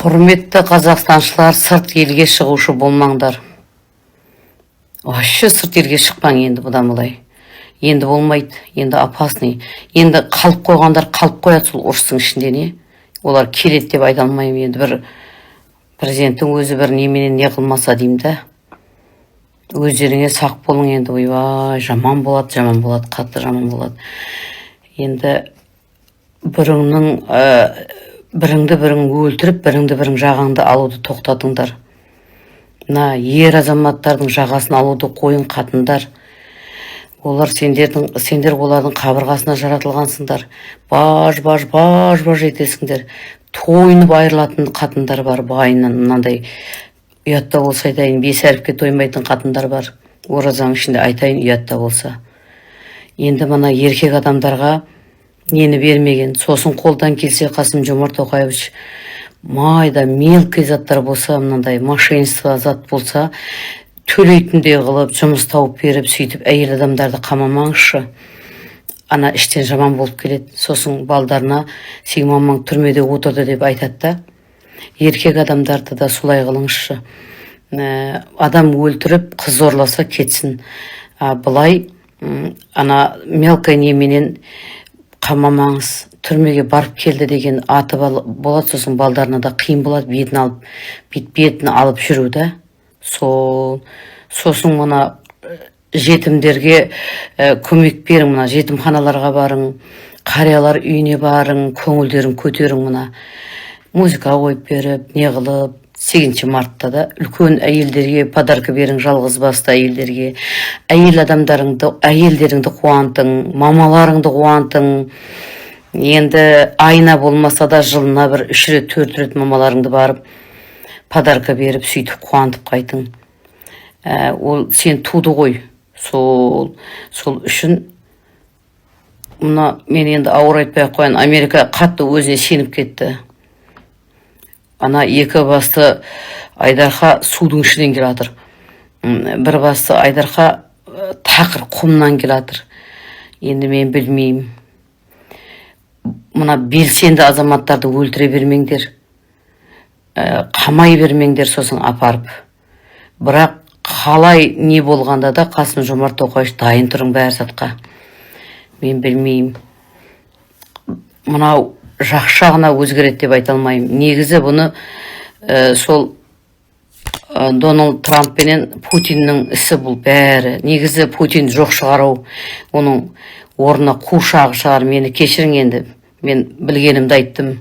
Құрметті қазақстаншылар, сырт елге шығушы болмаңдар. Вообще сырт елге шықпаң енді бұдан былай. Енді болмайды, енді опасный. Енді қалып қойғандар қалып қояды сол ұрыстың ішінде не? Олар келеді деп айта алмаймын. Енді бір президенттің өзі бір неменен не қылмаса деймін да. Өздеріңе сақ болың енді, ойбай, жаман болады, қатты жаман болады. Енді біріңді бірің өлтіріп, біріңді бірің жағаңды алуды тоқтатыңдар. Ер азаматтардың жағасын алуды қойын қатындар. Олар сендер олардың қабырғасына жаратылғансыңдар. Баж етесіңдер. Тойынып айырылатын қатындар бар, байынан мынандай. Ұятта болса айтайын, 5 әріпке тоймайтын қатындар бар. Оразаның ішінде айтайын, ұятта болса. Енді мына еркек адамдарға нені бермеген, сосын қолдан келсе Қасым-Жомарт Тоқаевич майда мелкий заттар болса, мынандай мошенничество зат болса, төлейтіндей қылып, жұмыс тауып беріп, сөйтіп әйел адамдарды қамамаңызшы. Ана іштен жаман болып келеді. Сосын балдарына сен мамаң түрмеде отырды деп айтады да. Еркек адамдарды да солай қылыңызшы. Адам өлтіріп, қыз зорласа кетсін. Бұлай ана мелкий неменен қамамаңыз, түрмеге барып келді деген аты болады, сосын балдарына да қиын болады, бетін алып жүруді. Сосын мына жетімдерге көмек берің, мына жетімханаларға барың, қариялар үйіне барың, көңілдерін көтерің, мына музыка қойып беріп, не қылып, 8 мартта да үлкен әйелдерге подарка берің, жалғыз басты әйелдерге. Әйелдеріңді қуантың, мамаларыңды қуантың. Енді айына болмаса да жылына бір 3 рет 4 рет мамаларыңды барып подарка беріп, сөйтіп қуантып қайтың. Ол сен туды ғой. Сол үшін мен енді ауыр айтпай қояйын, Америка қатты өзіне сеніп кетті. Ана 2 басты Айдарқа судың ішінен келатыр. 1 басты Айдарқа тақыр құмнан келатыр. Енді мен білмеймін. Мына белсенді азаматтарды өлтіре бермеңдер. Қамай бермеңдер сосын апарып. Бірақ қалай не болғанда да Қасым-Жомарт Тоқаевич дайын тұрың бәр затқа. Мен білмеймін. Мынау жақшағына өзгереді деп айта алмаймын. Негізі бұны сол Дональд Трамп пенен Путиннің ісі бұл бәрі. Негізі Путин жоқ шығару, оның орнына қушағы шығар. Мені кешірің енді. Мен білгенімді айттым.